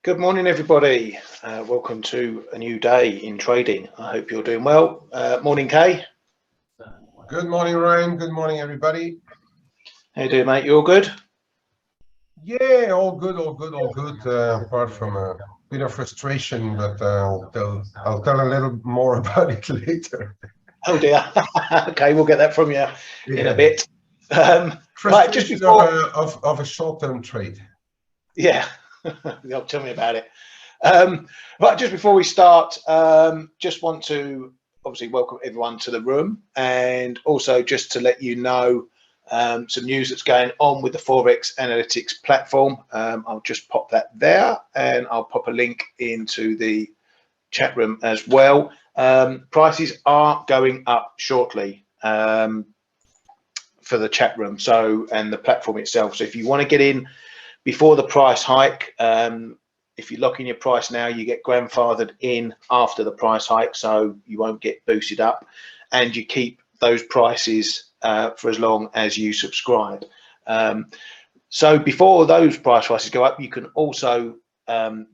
Good morning, everybody. Welcome to a new day in trading. I hope you're doing well. Morning, Kay. Good morning, Ryan. Good morning, everybody. How you doing, mate? You all good? Yeah, all good, all good, all good. Apart from a bit of frustration, but I'll tell a little more about it later. Oh dear. Okay, we'll get that from you in a bit. Frustration just before... of a short-term trade. Yeah, tell me about it. But just before we start, just want to obviously welcome everyone to the room, and also just to let you know some news that's going on with the ForexAnalytix platform. I'll just pop that there, and I'll pop a link into the chat room as well. Prices are going up shortly for the chat room, and the platform itself. So if you want to get in before the price hike, if you lock in your price now, you get grandfathered in after the price hike, so you won't get boosted up, and you keep those prices for as long as you subscribe. So before those prices go up, you can also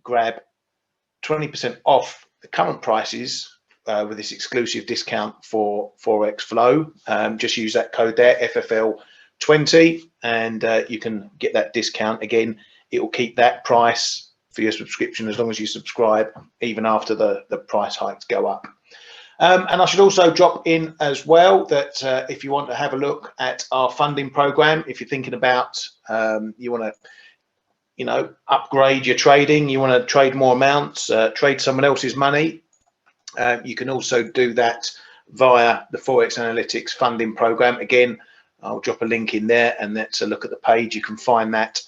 grab 20% off the current prices with this exclusive discount for Forex Flow. Just use that code there, FFL20, and you can get that discount. Again, it will keep that price for your subscription as long as you subscribe, even after the price hikes go up. And I should also drop in as well that if you want to have a look at our funding program, if you're thinking about you want to upgrade your trading, you want to trade more amounts, trade someone else's money, you can also do that via the ForexAnalytix funding program. Again, I'll drop a link in there, and that's a look at the page. You can find that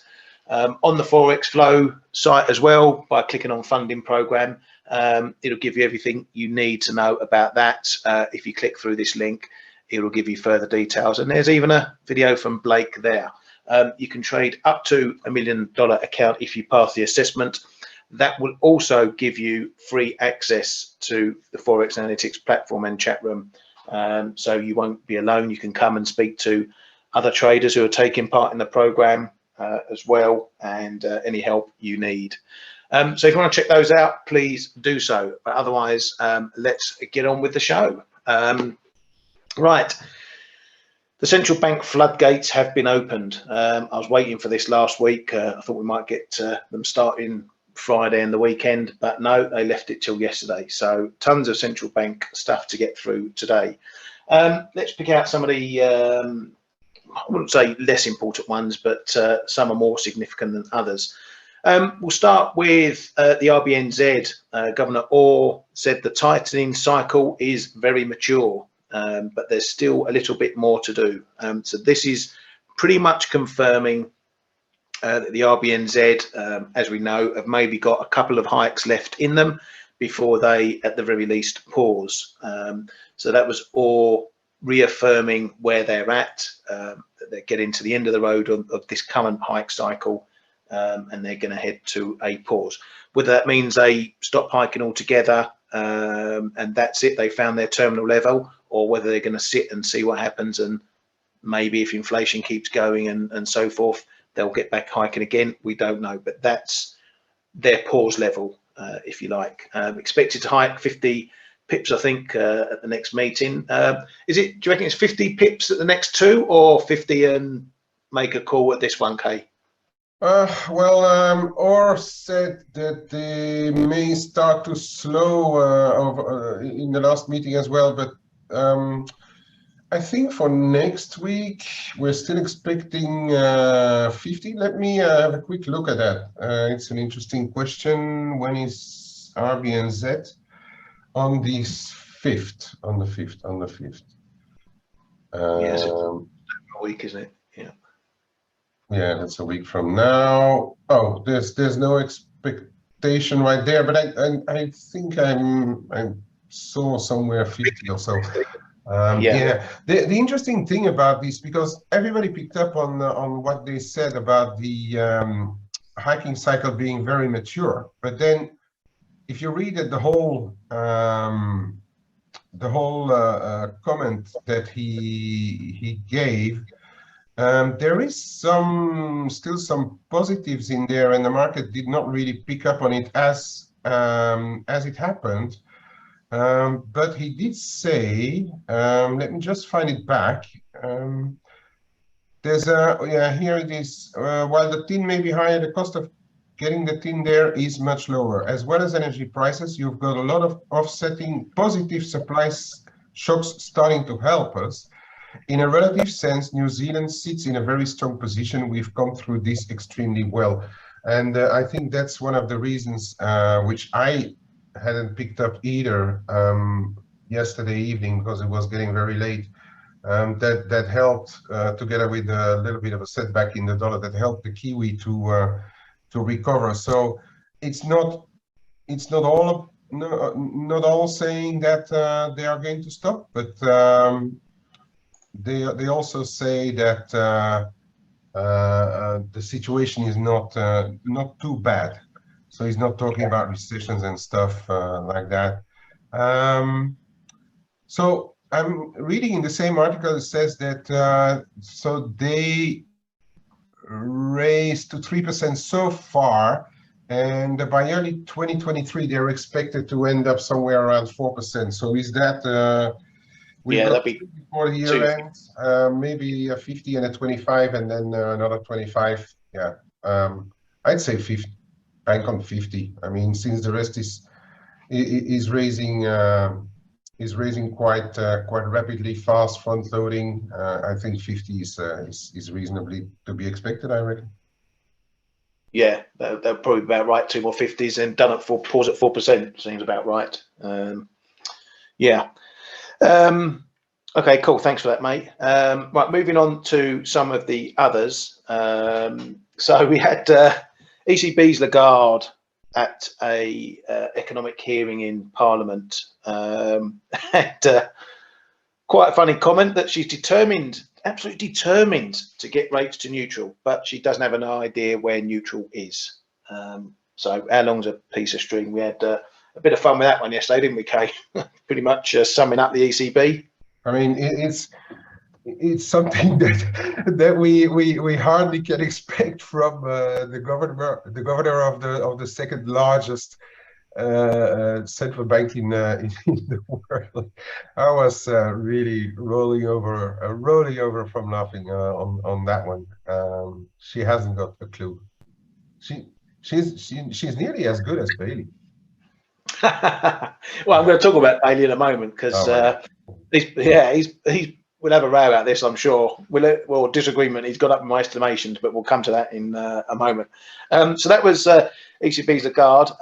on the Forex Flow site as well by clicking on funding program. It'll give you everything you need to know about that. If you click through this link, it will give you further details, and there's even a video from Blake there. You can trade up to $1 million account if you pass the assessment. That will also give you free access to the ForexAnalytix platform and chat room, so you won't be alone. You can come and speak to other traders who are taking part in the program as well, and any help you need. So if you want to check those out, please do so. But otherwise, let's get on with the show. Right. The central bank floodgates have been opened. I was waiting for this last week. I thought we might get them starting Friday and the weekend, but no, they left it till yesterday. So tons of central bank stuff to get through today. Let's pick out some of the, I wouldn't say less important ones, but some are more significant than others. We'll start with the RBNZ. Governor Orr said the tightening cycle is very mature, but there's still a little bit more to do. So this is pretty much confirming that the RBNZ, as we know, have maybe got a couple of hikes left in them before they, at the very least, pause. So that was Orr reaffirming where they're at, that they're getting to the end of the road of this current hike cycle, and they're going to head to a pause. Whether that means they stop hiking altogether and that's it, they found their terminal level, or whether they're going to sit and see what happens, and maybe if inflation keeps going and so forth, they'll get back hiking again. We don't know, but that's their pause level, if you like. Expected to hike 50 pips, I think, at the next meeting. Do you reckon it's 50 pips at the next two, or 50 and make a call at this one, Kay? Orr said that they may start to slow in the last meeting as well, but I think for next week we're still expecting 50. Let me have a quick look at that. It's an interesting question. When is RBNZ? On the 5th. Yes, it's a week, isn't it? Yeah. Yeah, that's a week from now. Oh, there's no expectation right there, but I think I saw somewhere 50 or so. Yeah. The interesting thing about this, because everybody picked up on what they said about the hiking cycle being very mature, but then if you read it, the whole comment that he gave, There is still some positives in there, and the market did not really pick up on it as it happened. But he did say, let me just find it back. There's here it is. While the tin may be higher, the cost of getting the tin there is much lower. As well as energy prices, you've got a lot of offsetting positive supply shocks starting to help us. In a relative sense, New Zealand sits in a very strong position. We've come through this extremely well. And I think that's one of the reasons which I hadn't picked up either yesterday evening, because it was getting very late. That helped, together with a little bit of a setback in the dollar, that helped the Kiwi to recover. So it's not all saying that they are going to stop, but they also say that the situation is not too bad. So he's not talking about recessions and stuff like that. So I'm reading in the same article, it says that so they raised to 3% so far, and by early 2023 they're expected to end up somewhere around 4%. So is that we've got that'd be before the year ends, maybe a 50 and a 25, and then another 25. Yeah, I'd say 50. Bank on 50. I mean, since the rest is raising quite rapidly, fast, front loading. I think 50 is reasonably to be expected, I reckon. Yeah, they're probably about right. 2 more 50s and done at pause at 4% seems about right. Yeah. Okay, cool. Thanks for that, mate. Right, moving on to some of the others. So we had ECB's Lagarde at a economic hearing in Parliament. Had quite a funny comment that she's absolutely determined to get rates to neutral, but she doesn't have an idea where neutral is. So how long's a piece of string? We had a bit of fun with that one yesterday, didn't we, Kay? Pretty much summing up the ECB. I mean, it's something that we hardly can expect from the governor of the second largest central bank in the world. I was really rolling over from laughing on that one. She hasn't got a clue. She's nearly as good as Bailey. Well, I'm going to talk about Bailey in a moment, because we'll have a row about this, I'm sure. Well, disagreement. He's got up in my estimations, but we'll come to that in a moment. So that was ECB's Lagarde.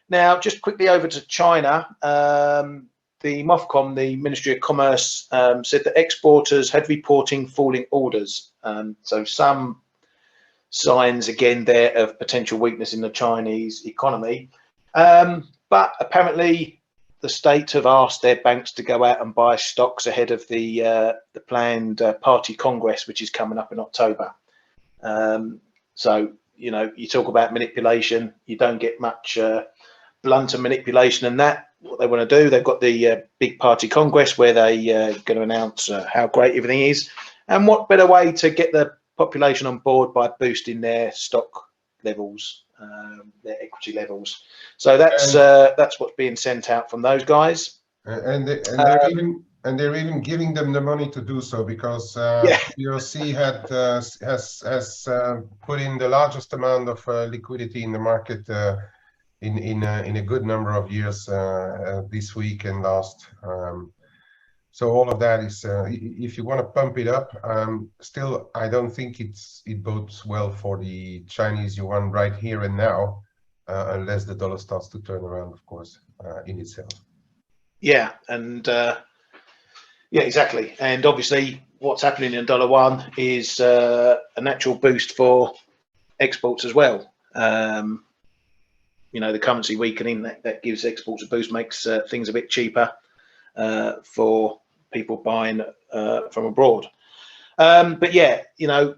Now, just quickly over to China. The MOFCOM, the Ministry of Commerce, said that exporters had reporting falling orders. So some signs again there of potential weakness in the Chinese economy. But apparently the state have asked their banks to go out and buy stocks ahead of the planned party congress, which is coming up in October. So, you know, you talk about manipulation, you don't get much blunter manipulation than that. What they want to do, they've got the big party congress where they going to announce how great everything is. And what better way to get the population on board by boosting their stock levels, their equity levels. So that's what's being sent out from those guys. And they're even giving them the money to do so, because POC has put in the largest amount of liquidity in the market in a good number of years this week and last. So all of that is, if you want to pump it up, still I don't think it bodes well for the Chinese yuan right here and now, unless the dollar starts to turn around, of course, in itself. Yeah, and exactly. And obviously, what's happening in $1 is a natural boost for exports as well. You know, the currency weakening that gives exports a boost, makes things a bit cheaper for people buying from abroad. But yeah, you know,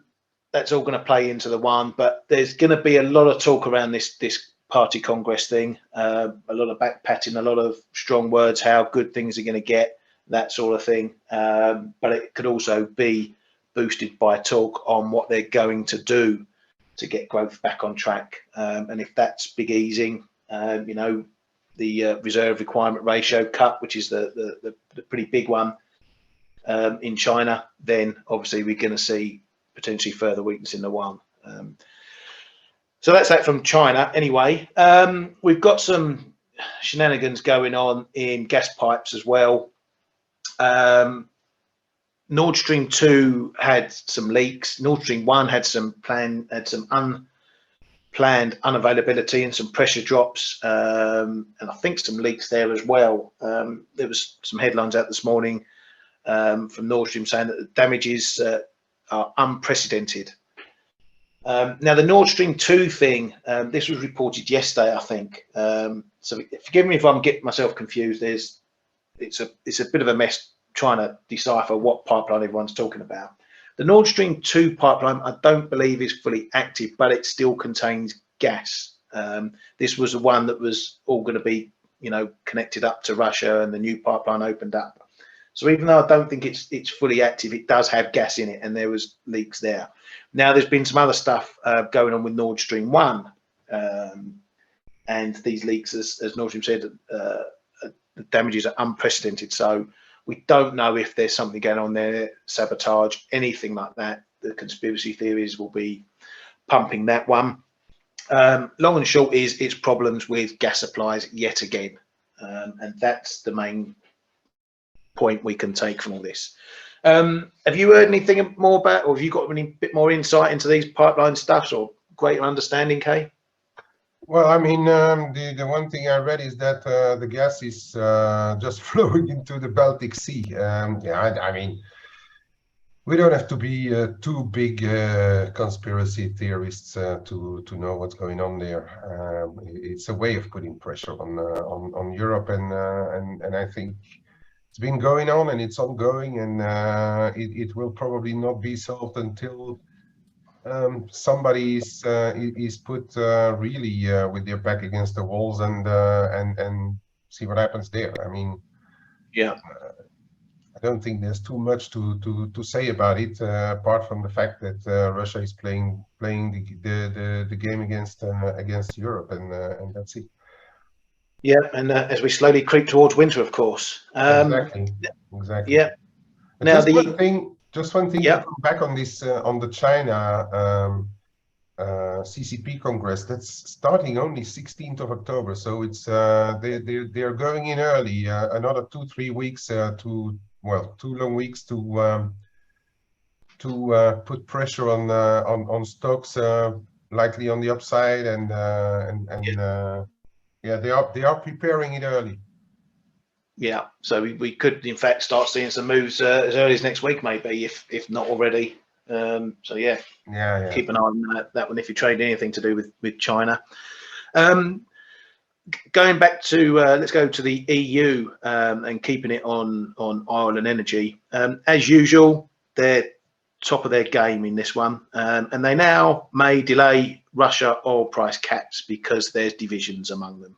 that's all going to play into the one. But there's going to be a lot of talk around this party congress thing, a lot of back patting, a lot of strong words, how good things are going to get, that sort of thing. But it could also be boosted by talk on what they're going to do to get growth back on track. And if that's big easing, you know, the reserve requirement ratio cut, which is the pretty big one in China, then obviously we're going to see potentially further weakness in the yuan. So that's that from China. Anyway, we've got some shenanigans going on in gas pipes as well. Nord Stream 2 had some leaks. Nord Stream 1 had some unplanned unavailability and some pressure drops, and I think some leaks there as well. There was some headlines out this morning from Nord Stream saying that the damages are unprecedented. Now the Nord Stream 2 thing, this was reported yesterday, I think. So forgive me if I'm getting myself confused. It's a bit of a mess trying to decipher what pipeline everyone's talking about. The Nord Stream 2 pipeline, I don't believe is fully active, but it still contains gas. This was the one that was all going to be, you know, connected up to Russia, and the new pipeline opened up. So even though I don't think it's fully active, it does have gas in it, and there was leaks there. Now there's been some other stuff going on with Nord Stream 1, and these leaks, as Nord Stream said, the damages are unprecedented. So we don't know if there's something going on there, sabotage, anything like that. The conspiracy theories will be pumping that one. Long and short is it's problems with gas supplies yet again, and that's the main point we can take from all this. Have you heard anything more about, or have you got any bit more insight into these pipeline stuffs or greater understanding, Kay? Well, I mean, the one thing I read is that the gas is just flowing into the Baltic Sea. Yeah, I mean, we don't have to be too big conspiracy theorists to know what's going on there. It's a way of putting pressure on Europe, and I think it's been going on and it's ongoing, and it will probably not be solved until somebody is put really with their back against the walls and see what happens there. I mean, yeah, I don't think there's too much to say about it, apart from the fact that Russia is playing the game against Europe, and that's it. Yeah, and as we slowly creep towards winter, of course. Exactly. Yeah. But Now just one thing yeah. to come back on this on the China CCP Congress. That's starting only 16th of October, so it's they're going in early. Another 2-3 weeks two long weeks to put pressure on stocks, likely on the upside, and yeah, they are preparing it early. Yeah, so we could in fact start seeing some moves as early as next week, maybe, if not already. So yeah, keep an eye on that one if you trade anything to do with China. Going back to let's go to the EU and keeping it on oil and energy. As usual, they're top of their game in this one, and they now may delay Russia oil price caps because there's divisions among them.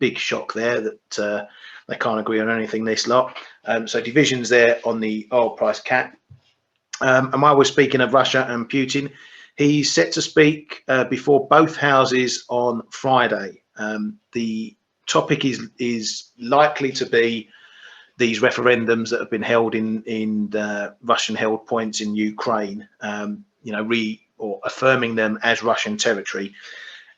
Big shock there that they can't agree on anything this lot. So divisions there on the oil price cap. And while we're speaking of Russia and Putin, he's set to speak before both houses on Friday. The topic is likely to be these referendums that have been held in Russian-held points in Ukraine, you know, or affirming them as Russian territory.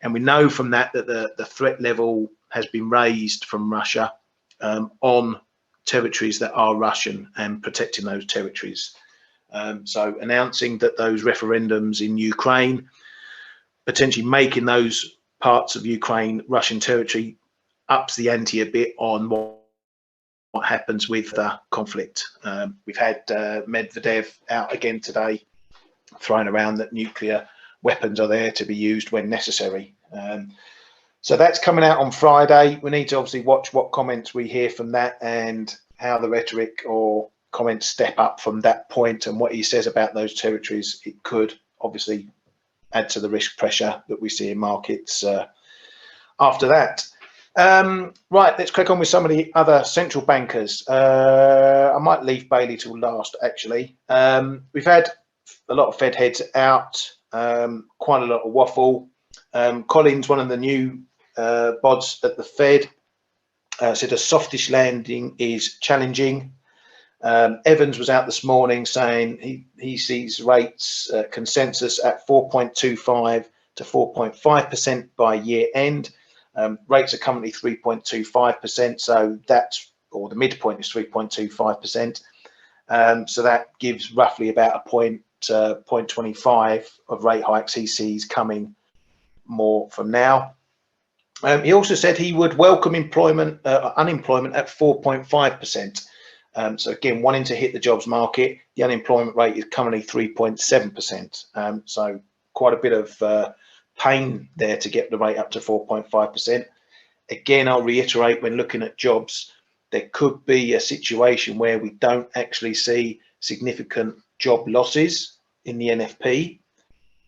And we know from that the threat level has been raised from Russia on territories that are Russian and protecting those territories. So announcing that those referendums in Ukraine, potentially making those parts of Ukraine Russian territory, ups the ante a bit on what happens with the conflict. We've had Medvedev out again today, throwing around that nuclear weapons are there to be used when necessary. So that's coming out on Friday. We need to obviously watch what comments we hear from that and how the rhetoric or comments step up from that point, and what he says about those territories. It could obviously add to the risk pressure that we see in markets after that. Right, let's crack on with some of the other central bankers. I might leave Bailey till last, actually. We've had a lot of Fed heads out, quite a lot of waffle. Collins, one of the new bods at the Fed, said a softish landing is challenging. Evans was out this morning saying he sees rates consensus at 4.25 to 4.5% by year end. Rates are currently 3.25%, so that's, or the midpoint is 3.25%. So that gives roughly about a 0.25 of rate hikes he sees coming more from now. He also said he would welcome unemployment at 4.5%. So again, wanting to hit the jobs market, the unemployment rate is currently 3.7%. So quite a bit of pain there to get the rate up to 4.5%. Again, I'll reiterate, when looking at jobs, there could be a situation where we don't actually see significant job losses in the NFP,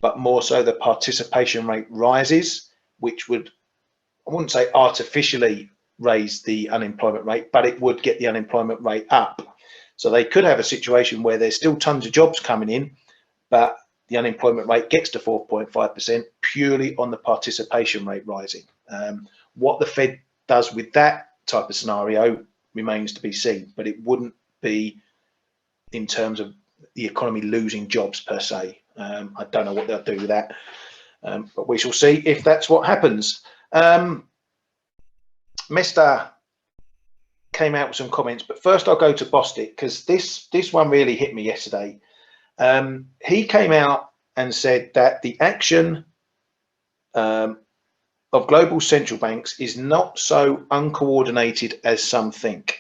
but more so the participation rate rises, which would, I wouldn't say artificially raise the unemployment rate, but it would get the unemployment rate up. So they could have a situation where there's still tons of jobs coming in, but the unemployment rate gets to 4.5% purely on the participation rate rising. What the Fed does with that type of scenario remains to be seen, but it wouldn't be in terms of the economy losing jobs per se. I don't know what they'll do with that, but we shall see if that's what happens. Mr. came out with some comments, but first I'll go to Bostic, because this one really hit me yesterday. He came out and said that the action of global central banks is not so uncoordinated as some think.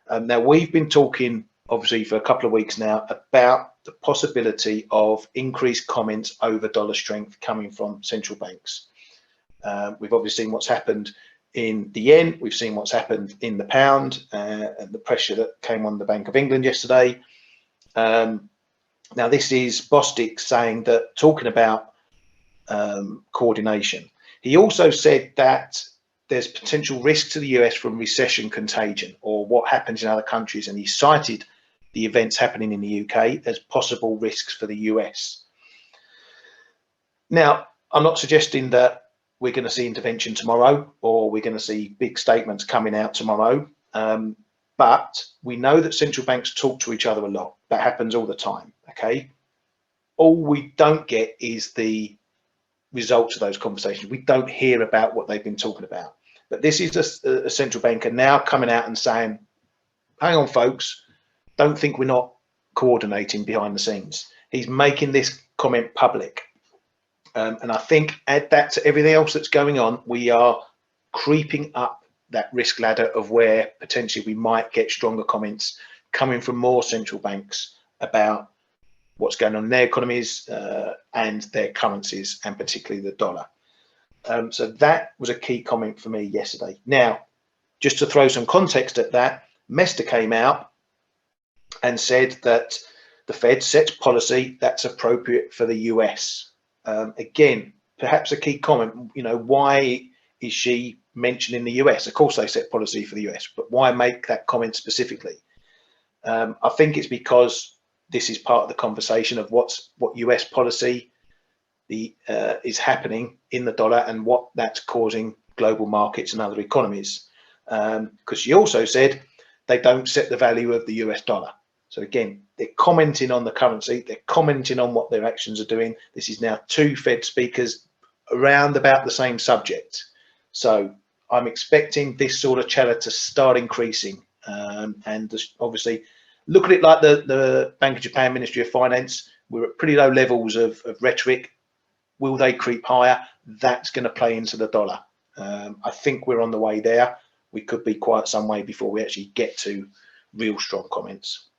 Now, we've been talking, obviously, for a couple of weeks now about the possibility of increased comments over dollar strength coming from central banks. We've obviously seen what's happened in the yen, we've seen what's happened in the pound, and the pressure that came on the Bank of England yesterday. Now, this is Bostic saying that, talking about coordination. He also said that there's potential risk to the US from recession contagion, or what happens in other countries, and he cited the events happening in the UK as possible risks for the US. Now, I'm not suggesting that we're going to see intervention tomorrow, or we're going to see big statements coming out tomorrow, but we know that central banks talk to each other a lot. That happens all the time, okay? All we don't get is the results of those conversations. We don't hear about what they've been talking about. But this is a central banker now coming out and saying, hang on, folks, don't think we're not coordinating behind the scenes. He's making this comment public. And I think, add that to everything else that's going on, we are creeping up that risk ladder of where potentially we might get stronger comments coming from more central banks about what's going on in their economies and their currencies, and particularly the dollar. So that was a key comment for me yesterday. Now, just to throw some context at that, Mester came out and said that the Fed sets policy that's appropriate for the US. Again, perhaps a key comment, you know, why is she mentioning the US? Of course they set policy for the US, but why make that comment specifically? I think it's because this is part of the conversation of what US policy is happening in the dollar and what that's causing global markets and other economies. Because she also said they don't set the value of the US dollar. So again, they're commenting on the currency, they're commenting on what their actions are doing. This is now two Fed speakers around about the same subject. So I'm expecting this sort of chatter to start increasing. And obviously, look at it like the Bank of Japan Ministry of Finance. We're at pretty low levels of rhetoric. Will they creep higher? That's going to play into the dollar. I think we're on the way there. We could be quite some way before we actually get to real strong comments.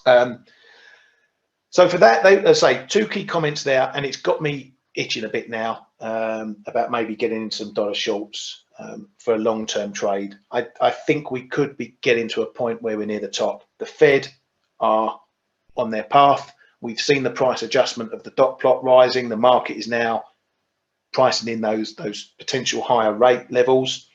So for that, let's say two key comments there, and it's got me itching a bit now about maybe getting into some dollar shorts for a long-term trade. I think we could be getting to a point where we're near the top. The Fed are on their path. We've seen the price adjustment of the dot plot rising. The market is now pricing in those potential higher rate levels.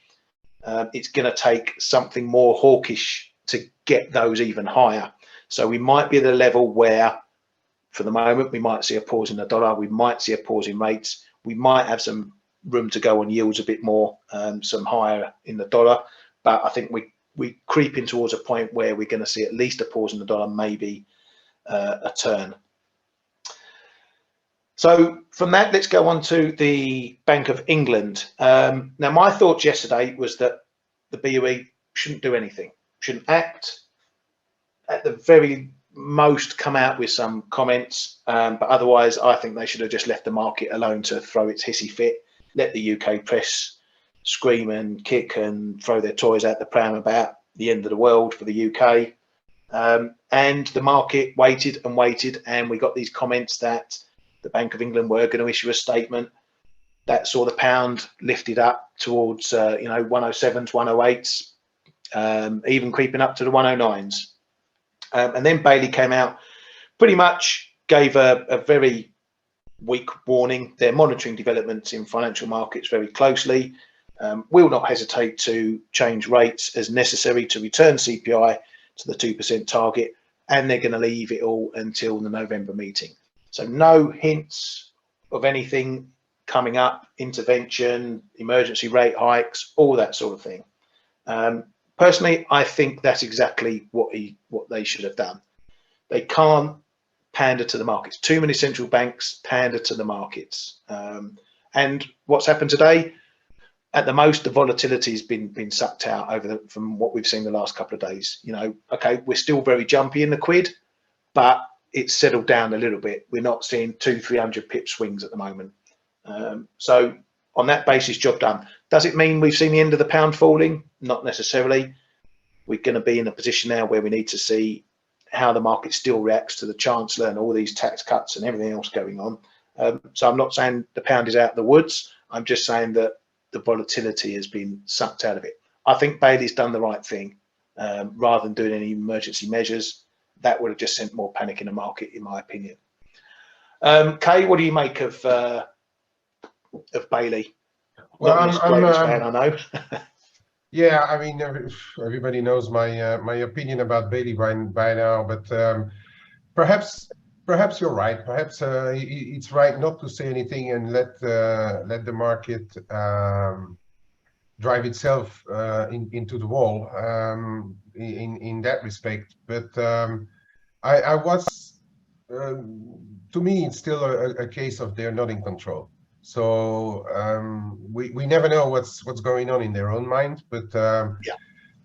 it's going to take something more hawkish to get those even higher. So we might be at a level where, for the moment, we might see a pause in the dollar. We might see a pause in rates. We might have some room to go on yields a bit more, some higher in the dollar. But I think we're creeping towards a point where we're going to see at least a pause in the dollar, maybe a turn. So from that, let's go on to the Bank of England. Now, my thoughts yesterday was that the BOE shouldn't do anything, shouldn't act, at the very most come out with some comments, but otherwise I think they should have just left the market alone to throw its hissy fit, let the UK press scream and kick and throw their toys out the pram about the end of the world for the UK. And the market waited and waited, and we got these comments that the Bank of England were going to issue a statement that saw the pound lifted up towards 107s, 108s, even creeping up to the 109s. And then Bailey came out, pretty much gave a very weak warning. They're monitoring developments in financial markets very closely, will not hesitate to change rates as necessary to return CPI to the 2% target, and they're going to leave it all until the November meeting. So no hints of anything coming up, intervention, emergency rate hikes, all that sort of thing. Personally, I think that's exactly what they should have done. They can't pander to the markets. Too many central banks pander to the markets. And what's happened today? At the most, the volatility has been sucked out from what we've seen the last couple of days. Okay, we're still very jumpy in the quid, but it's settled down a little bit. We're not seeing 200-300 pip swings at the moment. So on that basis, job done. Does it mean we've seen the end of the pound falling? Not necessarily. We're going to be in a position now where we need to see how the market still reacts to the Chancellor and all these tax cuts and everything else going on. So I'm not saying the pound is out of the woods. I'm just saying that the volatility has been sucked out of it. I think Bailey's done the right thing. Rather than doing any emergency measures, that would have just sent more panic in the market, in my opinion. Kay, what do you make of Bailey? Well, Not the greatest fan, I know. Yeah, I mean, everybody knows my my opinion about Bailey by now, but perhaps you're right. Perhaps it's right not to say anything and let the market drive itself into the wall in that respect. But I was to me, it's still a case of they're not in control. So we never know what's going on in their own mind, but Yeah.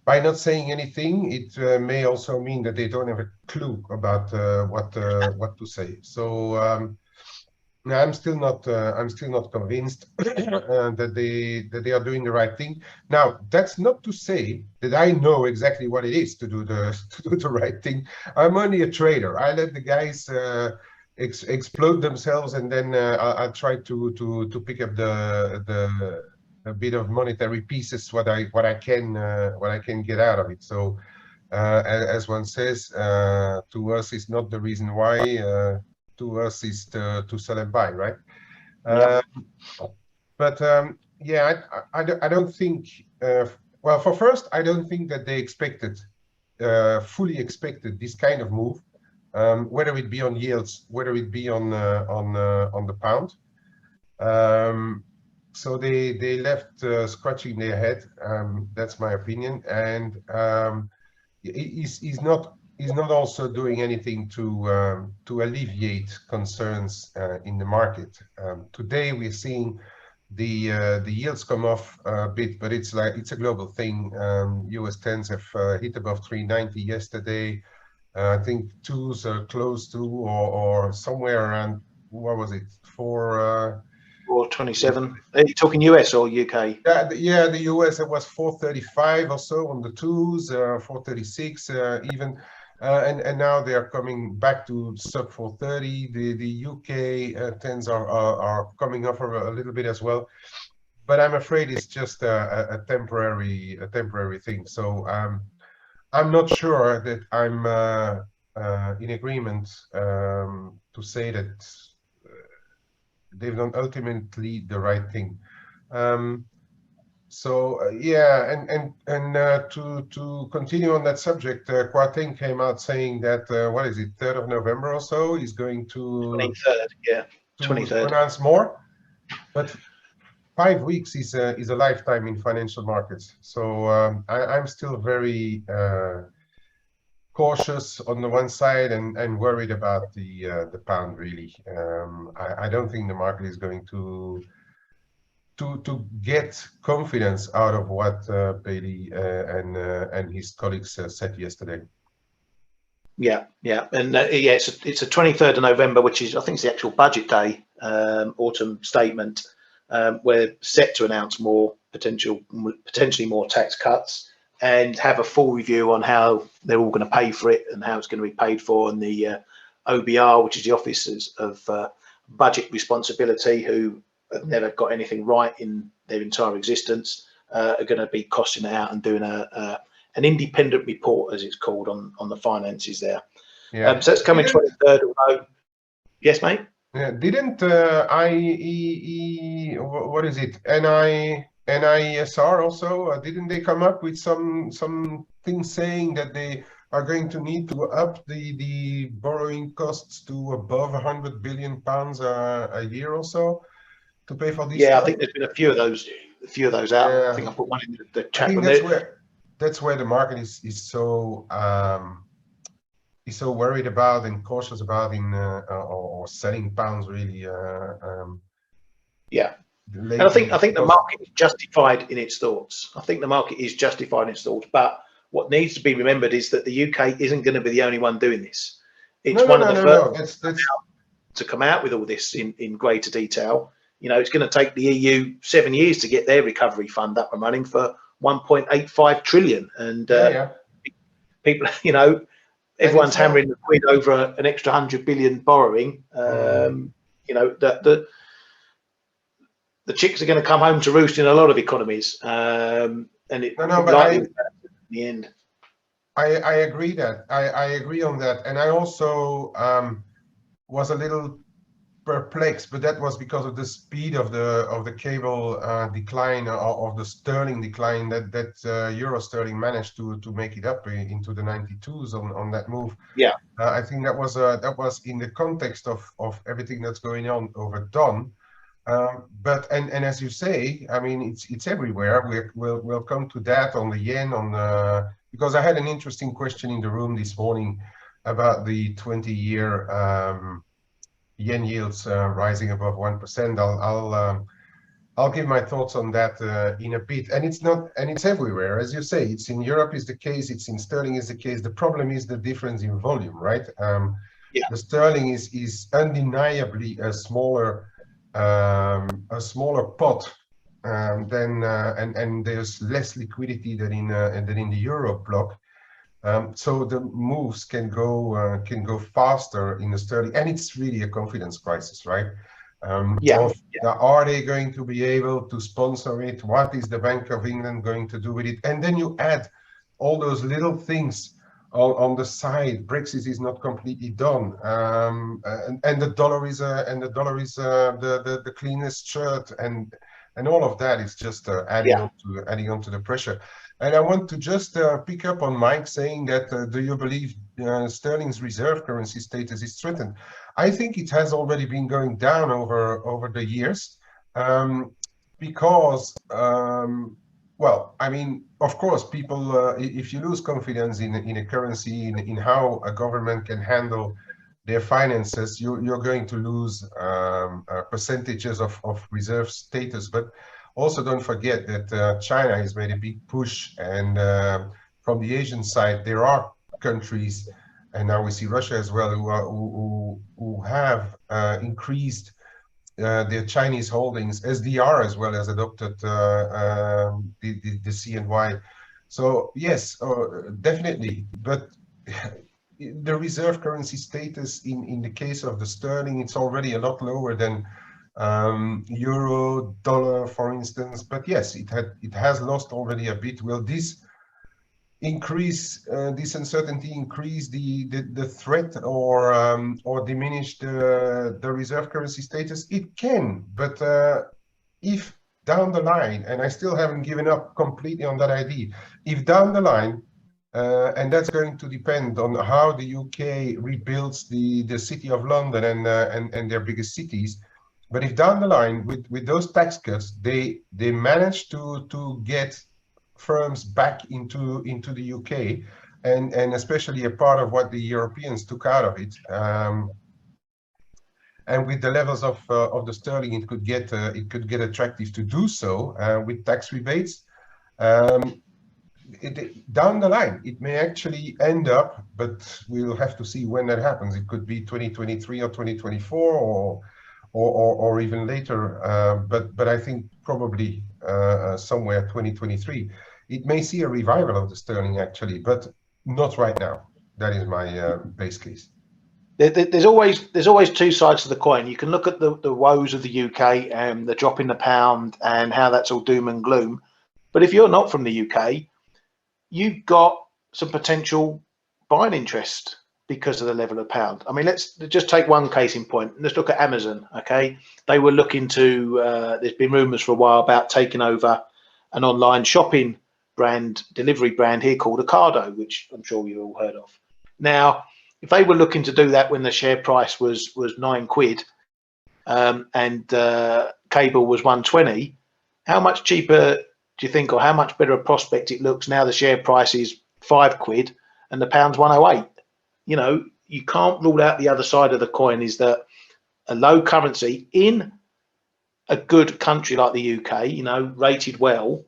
by not saying anything, it may also mean that they don't have a clue about what to say. So I'm still not convinced that they are doing the right thing. Now, that's not to say that I know exactly what it is to do the right thing. I'm only a trader. I let the guys explode themselves, and then I try to pick up a bit of monetary pieces what I can get out of it. So as one says, to us is not the reason why. To us is to sell and buy, right? Yeah. But yeah, I don't think. Well, for first, I don't think that they fully expected this kind of move. Whether it be on yields, whether it be on the pound. So they left scratching their head. That's my opinion, and he's not also doing anything to alleviate concerns in the market. Today we're seeing the yields come off a bit, but it's a global thing. US 10s have hit above 390 yesterday. I think twos are close to or somewhere around, what was it, 427. Are you talking US or UK? Yeah, the US, it was 435 or so on the twos, 436 even, and now they are coming back to sub 430. The UK 10s are coming off a little bit as well, but I'm afraid it's just a temporary thing. So I'm not sure that I'm in agreement to say that they've done ultimately the right thing. Yeah, and to continue on that subject, Kwarteng came out saying that what is it, 3rd of November or so, he's going 23rd, yeah, to 23rd. announce more. But 5 weeks is a lifetime in financial markets. So I'm still very cautious on the one side and worried about the pound really. I don't think the market is going to get confidence out of what Bailey and his colleagues said yesterday. Yeah, and yeah, it's a 23rd of November, which is, I think, it's the actual budget day, autumn statement. We're set to announce potentially more tax cuts, and have a full review on how they're all going to pay for it and how it's going to be paid for. And the OBR, which is the Office of Budget Responsibility, who have never got anything right in their entire existence, are going to be costing it out and doing an independent report, as it's called, on the finances there. Yeah. So it's coming 23rd. Although, yes, mate. Yeah, didn't what is it? NISR also, didn't they come up with some things saying that they are going to need to up the borrowing costs to above 100 billion pounds a year or so to pay for these? Yeah, I think there's been a few of those out. Yeah. I think I put one in the chat. I think that's where the market is so worried about and cautious about in or selling pounds really. Yeah, and I think the market is justified in its thoughts. But what needs to be remembered is that the UK isn't going to be the only one doing this. It's one of the first to come out with all this in greater detail. You know, it's going to take the EU 7 years to get their recovery fund up and running for 1.85 trillion, and people, you know, everyone's hammering the quid over an extra 100 billion borrowing. You know, the chicks are going to come home to roost in a lot of economies, and it likely in the end. I agree that I agree on that, and I also was a little perplexed, but that was because of the speed of the cable decline, or of the sterling decline, that euro sterling managed to make it up into the 92s on that move. Yeah, I think that was in the context of everything that's going on over Don. But as you say, I mean, it's everywhere. We'll come to that on the yen, because I had an interesting question in the room this morning about the 20-year yen yields rising above 1%. I'll give my thoughts on that in a bit. And it's everywhere, as you say. It's in Europe is the case. It's in sterling is the case. The problem is the difference in volume, right? The sterling is undeniably a smaller pot than and there's less liquidity than in the euro block. So the moves can go faster in the sterling, and it's really a confidence crisis, right? Are they going to be able to sponsor it? What is the Bank of England going to do with it? And then you add all those little things on the side. Brexit is not completely done, and the dollar is the cleanest shirt, and all of that is just adding on to the pressure. And I want to just pick up on Mike saying that do you believe sterling's reserve currency status is threatened? I think it has already been going down over the years, because well, I mean, of course, people, if you lose confidence in a currency, in how a government can handle their finances, you're going to lose percentages of reserve status. But also don't forget that China has made a big push, and from the Asian side, there are countries, and now we see Russia as well, who have increased their Chinese holdings. SDR as well has adopted the CNY. So yes, definitely, but the reserve currency status in the case of the sterling, it's already a lot lower than euro, dollar, for instance. But yes, it has lost already a bit. Will this increase this uncertainty, increase the threat, or diminish the reserve currency status? It can, but if down the line, and I still haven't given up completely on that idea, if down the line, and that's going to depend on how the UK rebuilds the city of London and their biggest cities. But if down the line, with those tax cuts, they manage to get firms back into the UK, and especially a part of what the Europeans took out of it. And with the levels of the sterling, it could get attractive to do so with tax rebates. Down the line, it may actually end up, but we'll have to see when that happens. It could be 2023 or 2024, or even later. But I think probably somewhere 2023. It may see a revival of the sterling actually, but not right now. That is my base case. There's always two sides to the coin. You can look at the woes of the UK and the drop in the pound and how that's all doom and gloom. But if you're not from the UK, you've got some potential buying interest because of the level of pound. I mean, let's just take one case in point. Let's look at Amazon. Okay, they were looking to. There's been rumours for a while about taking over an online shopping delivery brand here called Ocado, which I'm sure you've all heard of. Now, if they were looking to do that when the share price was 9 quid and cable was 120, how much cheaper do you think, or how much better a prospect it looks now the share price is 5 quid and the pound's 108? You know, you can't rule out the other side of the coin is that a low currency in a good country like the UK, you know, rated well,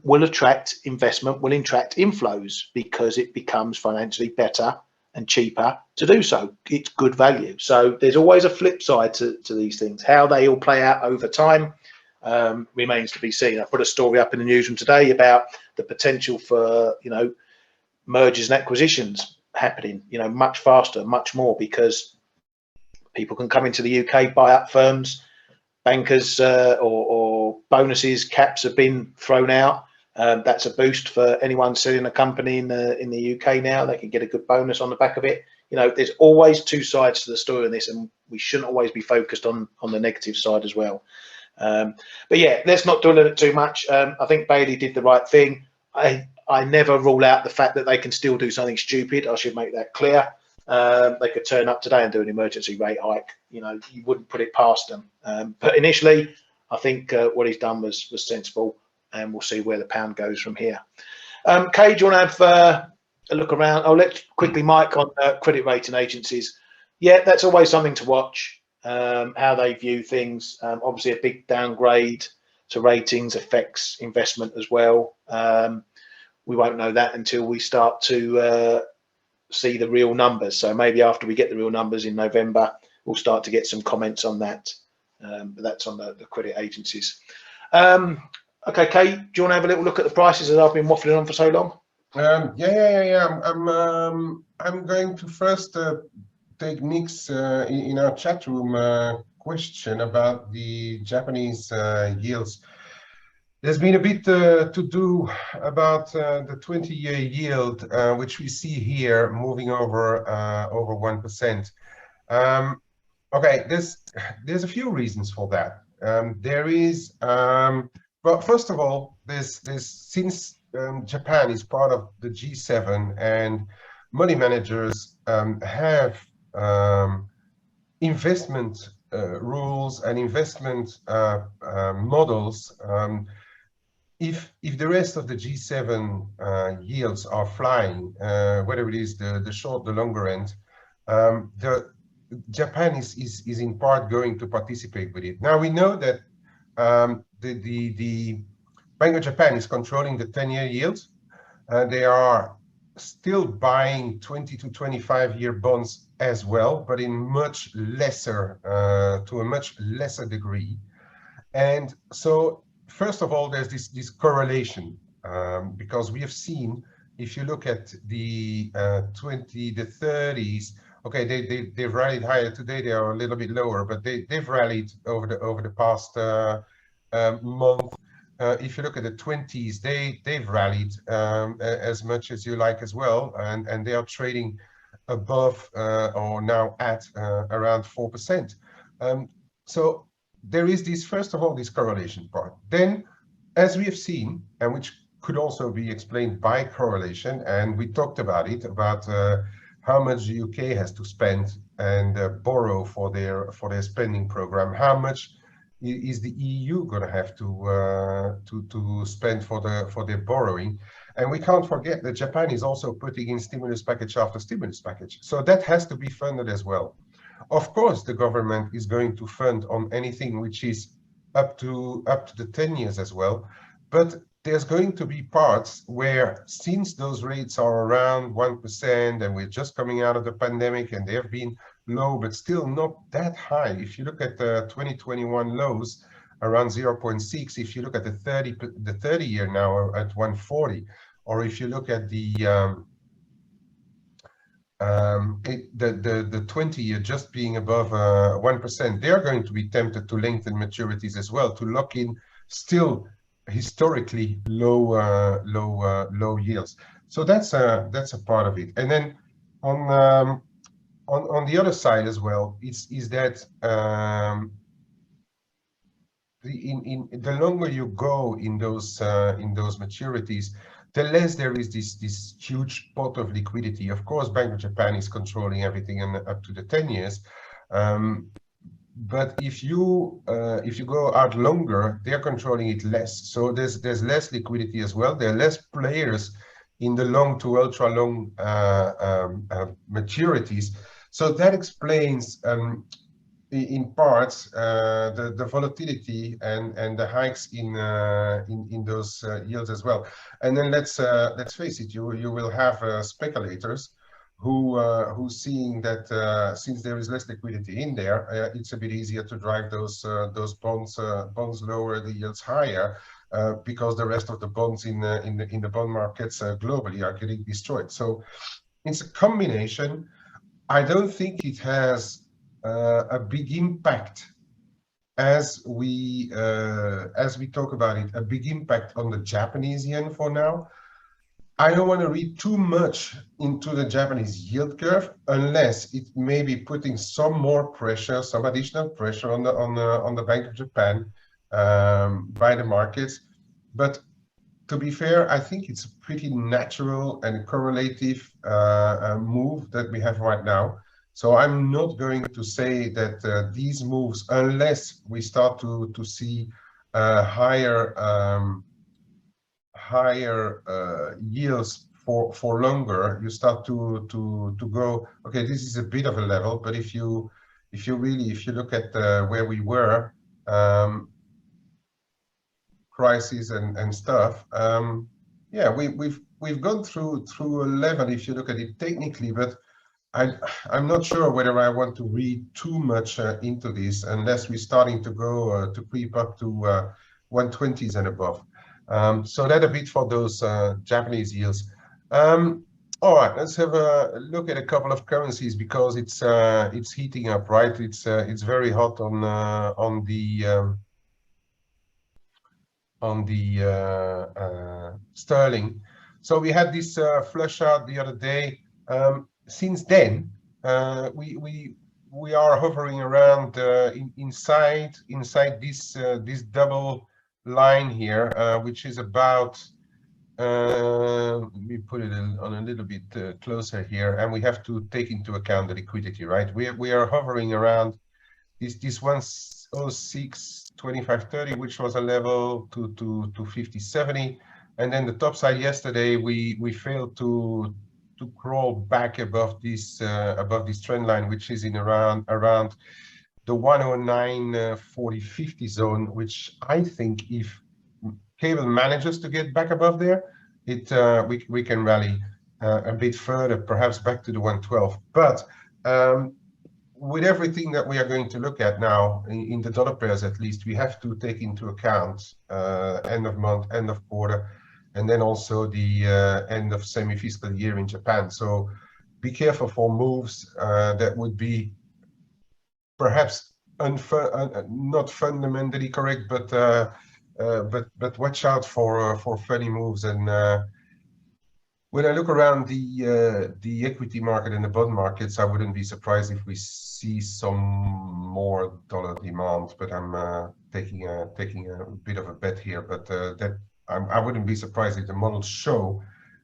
will attract investment, will attract inflows because it becomes financially better and cheaper to do so. It's good value. So there's always a flip side to these things. How they all play out over time remains to be seen. I put a story up in the newsroom today about the potential for, you know, mergers and acquisitions happening, you know, much faster, much more, because people can come into the UK, buy up firms, bankers or bonuses, caps have been thrown out. That's a boost for anyone selling a company in the UK now. They can get a good bonus on the back of it. You know, there's always two sides to the story on this, and we shouldn't always be focused on the negative side as well. But yeah, let's not dwell on it too much. I think Bailey did the right thing. I never rule out the fact that they can still do something stupid. I should make that clear. They could turn up today and do an emergency rate hike. You know, you wouldn't put it past them. But initially, I think what he's done was sensible, and we'll see where the pound goes from here. Kay, do you want to have a look around? Oh, let's quickly, Mike, on credit rating agencies. Yeah, that's always something to watch, how they view things. Obviously, a big downgrade to ratings affects investment as well. We won't know that until we start to see the real numbers. So maybe after we get the real numbers in November, we'll start to get some comments on that. But that's on the credit agencies. Okay, Kate, do you want to have a little look at the prices that I've been waffling on for so long? Yeah. I'm going to first take Nick's in our chat room question about the Japanese yields. There's been a bit to do about the 20-year yield, which we see here moving over 1%. Okay, there's a few reasons for that. There is, well, first of all, there's since Japan is part of the G7 and money managers have investment rules and investment models. If the rest of the G7 yields are flying, whether it is the short, the longer end, Japan is in part going to participate with it. Now we know that the Bank of Japan is controlling the 10-year yield. They are still buying 20 to 25-year bonds as well, but in much lesser, to a much lesser degree. And so, first of all, there's this correlation, because we have seen, if you look at the 30s, okay, they've rallied higher today. They are a little bit lower, but they've rallied over the past month. If you look at the 20s, they've rallied as much as you like as well, and they are trading above or now at around 4%. So there is this, first of all, this correlation part. Then, as we have seen, and which could also be explained by correlation, and we talked about it, about how much the UK has to spend and borrow for their spending program. How much is the EU going to have to spend for their borrowing? And we can't forget that Japan is also putting in stimulus package after stimulus package, so that has to be funded as well. Of course, the government is going to fund on anything which is up to the 10 years as well, but there's going to be parts where, since those rates are around 1% and we're just coming out of the pandemic and they have been low, but still not that high. If you look at the 2021 lows around 0.6, if you look at the 30 year now at 140, or if you look at the 20 year just being above 1%, they're going to be tempted to lengthen maturities as well, to lock in still historically low yields. So that's a part of it. And then on the other side as well, is that the longer you go in those maturities, the less there is this huge pot of liquidity. Of course, Bank of Japan is controlling everything up to the 10 years. But if you go out longer, they're controlling it less. So there's less liquidity as well. There are less players in the long to ultra long maturities. So that explains in parts the volatility and the hikes in those yields as well. And then let's face it, you will have speculators who seeing that since there is less liquidity in there, it's a bit easier to drive those bonds lower, the yields higher, because the rest of the bonds in the bond markets globally are getting destroyed. So it's a combination. I don't think it has a big impact as we talk about it, a big impact on the Japanese yen for now. I don't want to read too much into the Japanese yield curve unless it may be putting some more pressure, some additional pressure on the Bank of Japan by the markets. But to be fair, I think it's a pretty natural and correlative move that we have right now. So I'm not going to say that these moves, unless we start to see higher yields for longer, you start to go, okay, this is a bit of a level. But if you look at where we were, crises and stuff, yeah, we've gone through a level if you look at it technically, but I'm not sure whether I want to read too much into this unless we're starting to go to creep up to 120s and above. So that a bit for those Japanese yields. All right, let's have a look at a couple of currencies because it's heating up, right? It's very hot on the sterling. So we had this flush out the other day. Since then, we are hovering around inside this double line here, which is about, let me put it on a little bit closer here, and we have to take into account the liquidity, right? We are hovering around this 106.2530, which was a level to 50.70, and then the top side yesterday we failed to crawl back above this trend line, which is in around the 109.40.50 zone, which I think if cable manages to get back above there, we can rally a bit further, perhaps back to the 112. But with everything that we are going to look at now in the dollar pairs, at least, we have to take into account end of month, end of quarter, and then also the end of semi-fiscal year in Japan. So be careful for moves that would be perhaps not fundamentally correct, but watch out for funny moves. And when I look around the equity market and the bond markets, I wouldn't be surprised if we see some more dollar demand. But I'm taking a bit of a bet here. But I wouldn't be surprised if the models show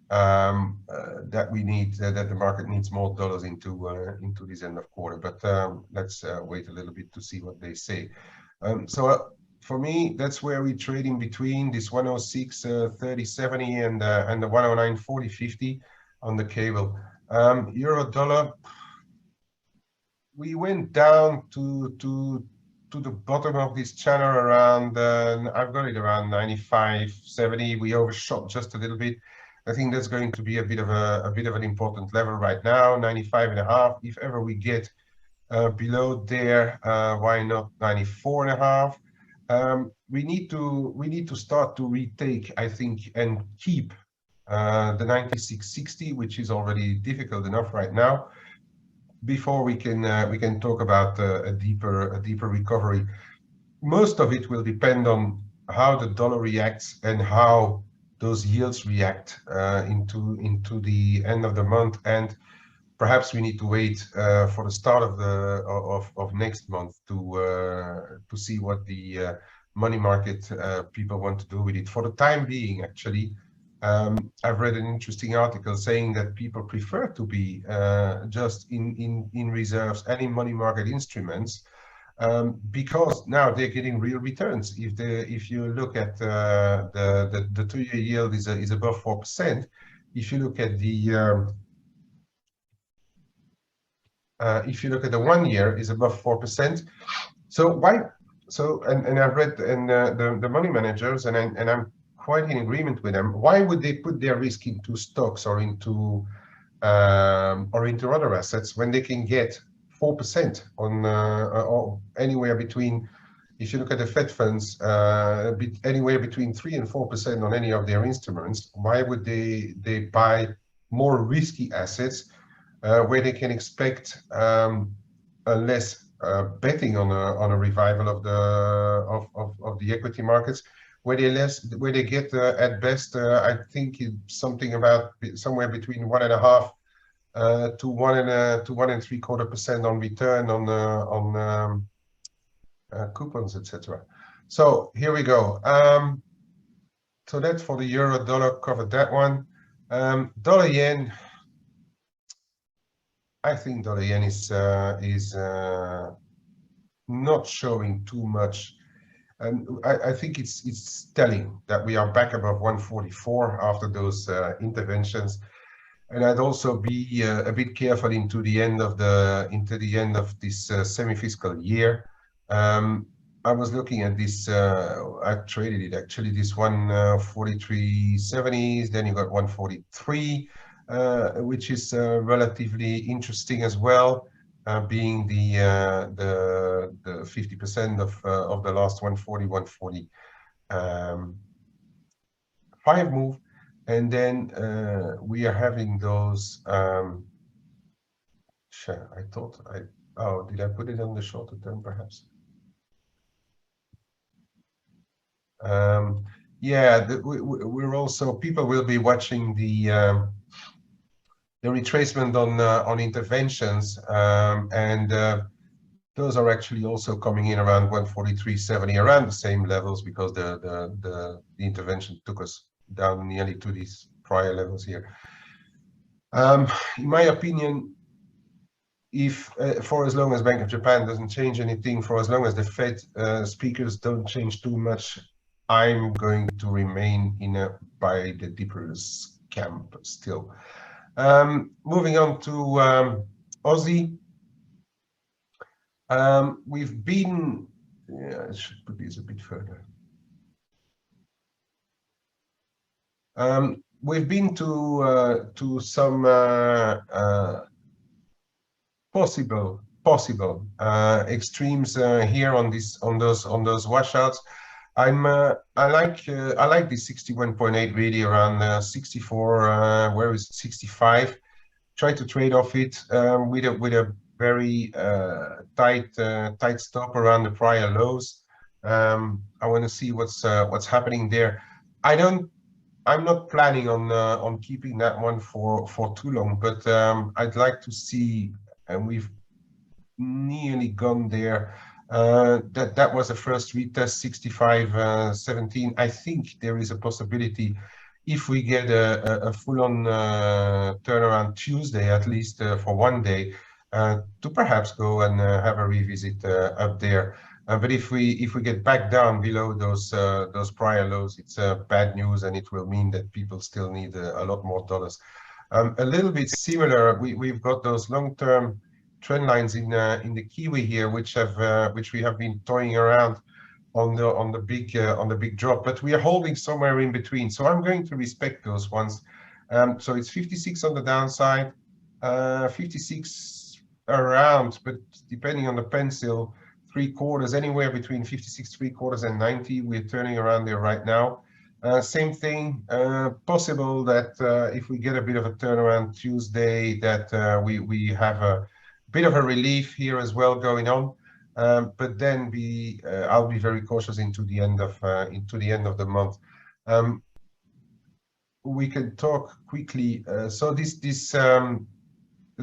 that we need that the market needs more dollars into this end of quarter. But let's wait a little bit to see what they say. For me, that's where we trade in between this 106.30.70 and the 109.40.50 on the cable. Euro dollar, we went down to the bottom of this channel around I've got it around 95.70. We overshot just a little bit. I think that's going to be a bit of an important level right now. 95.5. If ever we get below there, why not 94.5? We need to start to retake, I think, and keep the 96.60, which is already difficult enough right now, before we can talk about a deeper recovery. Most of it will depend on how the dollar reacts and how those yields react into the end of the month, and perhaps we need to wait for the start of next month to see what the money market people want to do with it. For the time being, actually, I've read an interesting article saying that people prefer to be just in reserves and in money market instruments, because now they're getting real returns. If you look at the 2-year yield is above 4%. If you look at the 1 year is above 4%. So why? So and I've read the money managers, and I'm quite in agreement with them. Why would they put their risk into stocks or into other assets when they can get 4% on or anywhere between, if you look at the Fed funds, anywhere between 3 and 4% on any of their instruments? Why would they buy more risky assets where they can expect less betting on a revival of the equity markets, where they get at best I think it's something about somewhere between 1.5 to 1.75% on return on coupons, etc. So here we go. So that's for the euro dollar, covered that one. Dollar yen, I think dollar yen is not showing too much. And I think it's telling that we are back above 144 after those interventions. And I'd also be a bit careful into the end of this semi-fiscal year. I was looking at this. I traded it actually. This 143.70s. Then you got 143, which is relatively interesting as well, being the 50% of the last 140.5 move. And then we are having those. Sure, I thought oh, did I put it on the shorter term perhaps? Yeah, we're also, people will be watching the retracement on interventions, and those are actually also coming in around 143.70, around the same levels, because the intervention took us down nearly to these prior levels here. In my opinion, if for as long as Bank of Japan doesn't change anything, for as long as the Fed speakers don't change too much, I'm going to remain in a buy the dippers camp still. Moving on to Aussie. We've been, yeah, I should put these a bit further. We've been to some possible extremes here on those washouts. I like this 61.8 really around 64. Where is it? 65? Try to trade off it with a very tight stop around the prior lows. I want to see what's happening there. I don't I'm not planning on keeping that one for too long, but I'd like to see, and we've nearly gone there. That was the first retest, 65.17. I think there is a possibility if we get a full-on turnaround Tuesday, at least for one day, to perhaps go and have a revisit up there. But if we get back down below those prior lows, it's bad news, and it will mean that people still need a lot more dollars. A little bit similar, we've got those long-term trend lines in the Kiwi here, which we have been toying around on the big drop, but we are holding somewhere in between. So I'm going to respect those ones. So it's 56 on the downside, 56 around, but depending on the pencil, 3/4, anywhere between 56 3/4 and 90. We're turning around there right now. Same thing, possible that if we get a bit of a turnaround Tuesday, that we have a bit of a relief here as well going on. But then I'll be very cautious into the end of the month. We can talk quickly. So the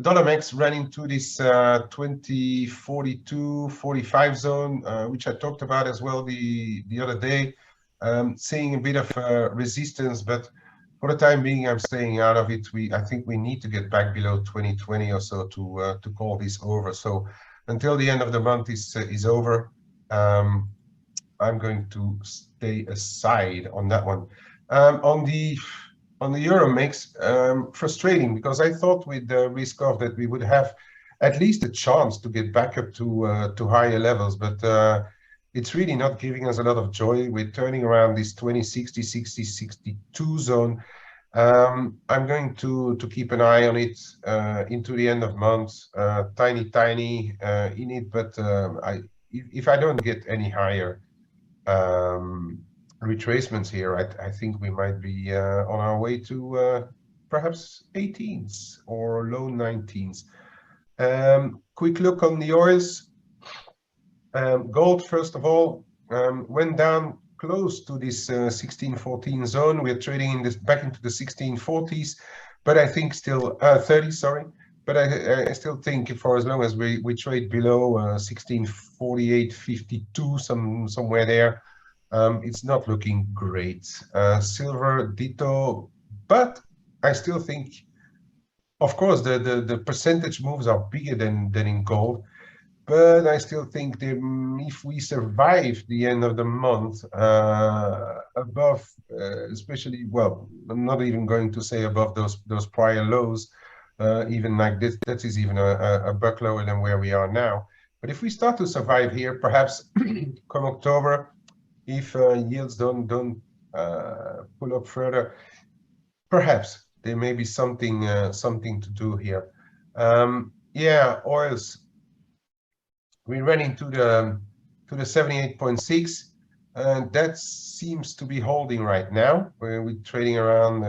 dollar max ran into this 20.42.45 zone, which I talked about as well the other day, seeing a bit of resistance, but for the time being, I'm staying out of it. I think we need to get back below 2020 or so to call this over. So until the end of the month is over, I'm going to stay aside on that one. On the euro mix, frustrating, because I thought with the risk off that we would have at least a chance to get back up to higher levels, but it's really not giving us a lot of joy. We're turning around this 2060, 60, 62 zone. I'm going to keep an eye on it into the end of month, tiny in it, but if I don't get any higher retracements here, I think we might be on our way to perhaps 18s or low 19s. Quick look on the oils. Gold, first of all, went down close to this 1614 zone. We're trading in this back into the 1640s, but I think still 30, sorry. But I still think for as long as we trade below 1648.52, somewhere there, it's not looking great. Silver, ditto, but I still think, of course, the percentage moves are bigger than in gold. But I still think if we survive the end of the month above, especially, well, I'm not even going to say above those prior lows, even like this, that is even a buck lower than where we are now. But if we start to survive here, perhaps come October, if yields don't pull up further, perhaps there may be something to do here. Yeah, oils. We ran into the 78.6, and that seems to be holding right now. We're trading around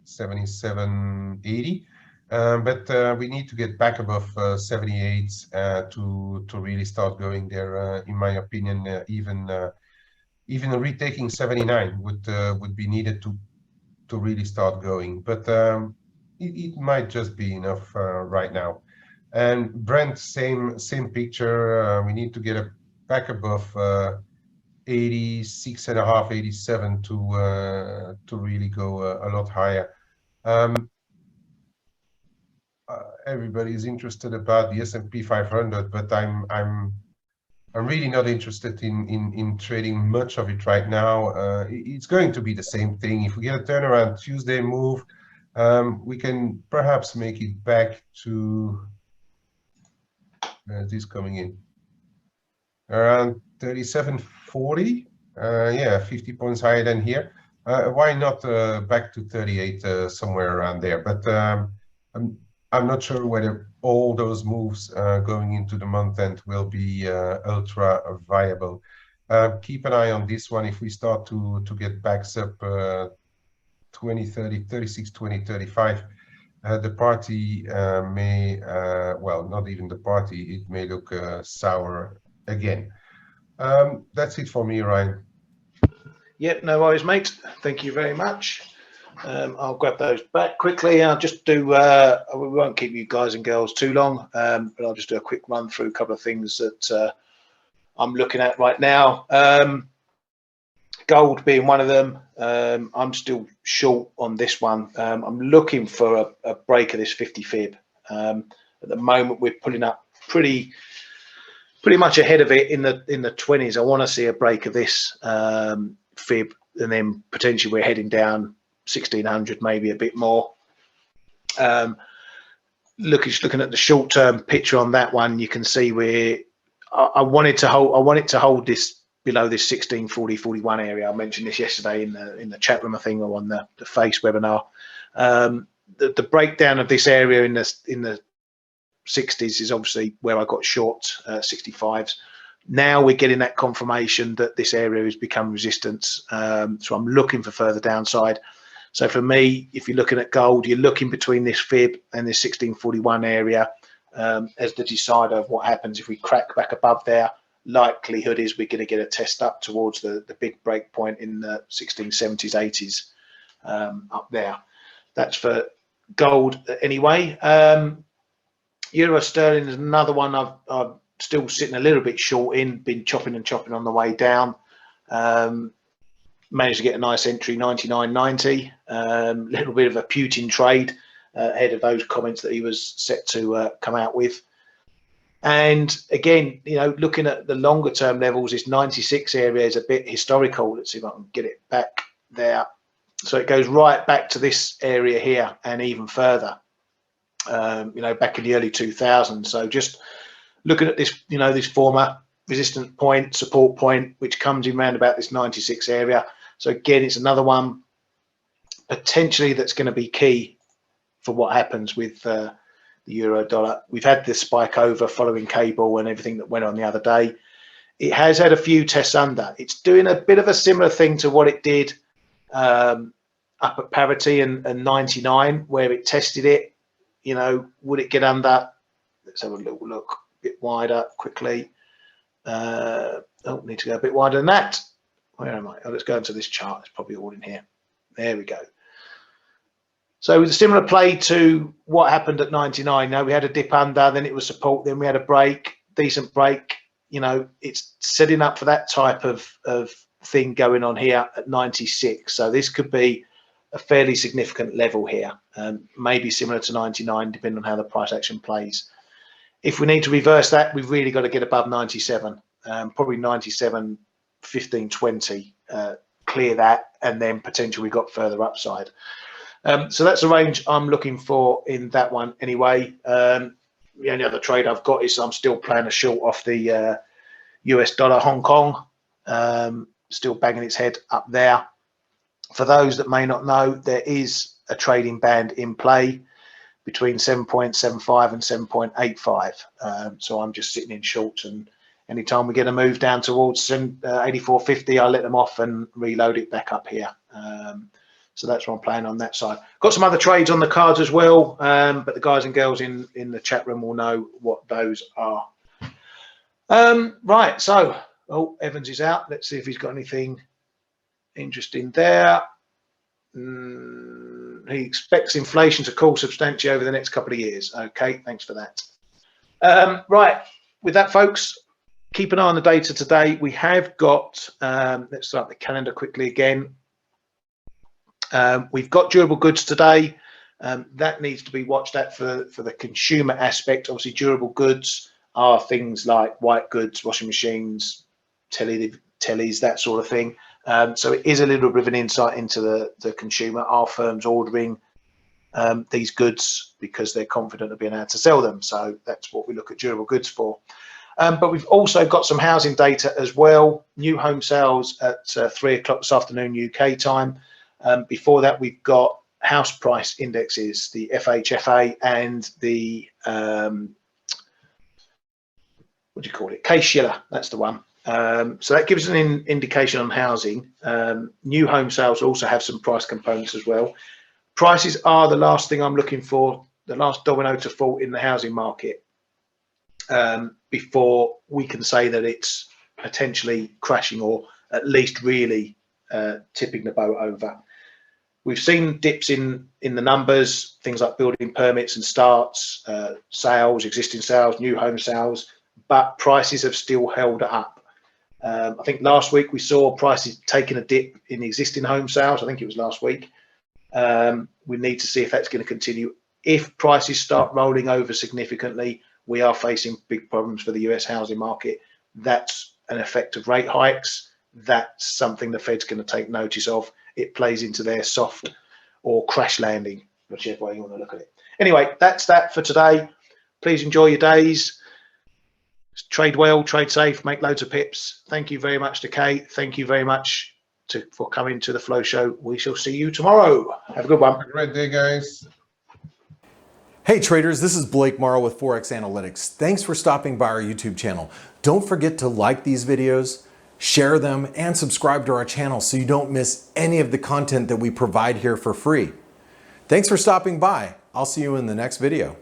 77.80, but we need to get back above 78 to really start going there. In my opinion, even retaking 79 would be needed to really start going. But it might just be enough right now. And Brent, same picture. We need to get back above 86.5, 87 to really go a lot higher. Everybody is interested about the S&P 500, but I'm really not interested in trading much of it right now. It's going to be the same thing. If we get a turnaround Tuesday move, we can perhaps make it back to. It is coming in around 37.40. Yeah, 50 points higher than here. Why not back to 38, somewhere around there? But I'm not sure whether all those moves going into the month end will be ultra viable. Keep an eye on this one. If we start to get backs up 20, 30, 36, 20, 35. The party may, well, not even the party, it may look sour again. That's it for me, Ryan. Yep, no worries, mate. Thank you very much. I'll grab those back quickly. I'll just do, we won't keep you guys and girls too long, but I'll just do a quick run through a couple of things that I'm looking at right now. Gold being one of them. I'm still short on this one. I'm looking for a break of this 50 fib. At the moment, we're pulling up pretty much ahead of it in the 20s. I want to see a break of this fib, and then potentially we're heading down 1600, maybe a bit more. Looking at the short-term picture on that one, you can see I wanted to hold this below this 1640-41 area. I mentioned this yesterday in the chat room, I think, or on the Face webinar. The breakdown of this area in the 60s is obviously where I got short 65s. Now we're getting that confirmation that this area has become resistance. So I'm looking for further downside. So for me, if you're looking at gold, you're looking between this fib and this 1641 area as the decider of what happens if we crack back above there. Likelihood is we're going to get a test up towards the big break point in the 1670s, 80s up there. That's for gold anyway. Euro sterling is another one I'm still sitting a little bit short in, been chopping and chopping on the way down. Managed to get a nice entry, 99.90. Little bit of a Putin trade ahead of those comments that he was set to come out with. And again, you know, looking at the longer term levels, this 96 area is a bit historical. Let's see if I can get it back there. So it goes right back to this area here and even further, you know, back in the early 2000s. So just looking at this, you know, this former resistance point, support point, which comes in around about this 96 area. So again, it's another one potentially that's going to be key for what happens with the euro dollar. We've had this spike over following cable and everything that went on the other day. It has had a few tests under. It's doing a bit of a similar thing to what it did up at parity and 99, where it tested it. You know, would it get under? Let's have a little look, a bit wider quickly. Oh, need to go a bit wider than that. Where am I? Oh, let's go into this chart. It's probably all in here. There we go. So with a similar play to what happened at 99. Now we had a dip under, then it was support, then we had a break, decent break. You know, it's setting up for that type of thing going on here at 96. So this could be a fairly significant level here, maybe similar to 99, depending on how the price action plays. If we need to reverse that, we've really got to get above 97, probably 97, 15, 20, clear that, and then potentially we've got further upside. So that's the range I'm looking for in that one anyway. The only other trade I've got is I'm still playing a short off the US dollar Hong Kong, still banging its head up there. For those that may not know, there is a trading band in play between 7.75 and 7.85. So I'm just sitting in shorts, and anytime we get a move down towards 84.50, I'll let them off and reload it back up here. So that's what I'm playing on that side. Got some other trades on the cards as well, but the guys and girls in the chat room will know what those are. Right, so, oh, Evans is out. Let's see if he's got anything interesting there. He expects inflation to cool substantially over the next couple of years. Okay, thanks for that. Right, with that, folks, keep an eye on the data today. We have got, let's start the calendar quickly again. We've got durable goods today. That needs to be watched at for the consumer aspect. Obviously, durable goods are things like white goods, washing machines, tellies, that sort of thing. So it is a little bit of an insight into the consumer. Are firms ordering these goods because they're confident of being able to sell them? So that's what we look at durable goods for. But we've also got some housing data as well. New home sales at 3 o'clock this afternoon UK time. Before that, we've got house price indexes, the FHFA and the what do you call it? Case-Shiller, that's the one. So that gives an indication on housing. New home sales also have some price components as well. Prices are the last thing I'm looking for, the last domino to fall in the housing market before we can say that it's potentially crashing or at least really tipping the boat over. We've seen dips in the numbers, things like building permits and starts, sales, existing sales, new home sales, but prices have still held up. I think last week we saw prices taking a dip in existing home sales. I think it was last week. We need to see if that's going to continue. If prices start rolling over significantly, we are facing big problems for the US housing market. That's an effect of rate hikes. That's something the Fed's going to take notice of. It plays into their soft or crash landing, whichever way you want to look at it. Anyway, that's that for today. Please enjoy your days. Trade well, trade safe, make loads of pips. Thank you very much to Kate. Thank you very much for coming to the Flow Show. We shall see you tomorrow. Have a good one. Have a great day, guys. Hey traders, this is Blake Morrow with ForexAnalytix. Thanks for stopping by our YouTube channel. Don't forget to like these videos, share them, and subscribe to our channel so you don't miss any of the content that we provide here for free. Thanks for stopping by. I'll see you in the next video.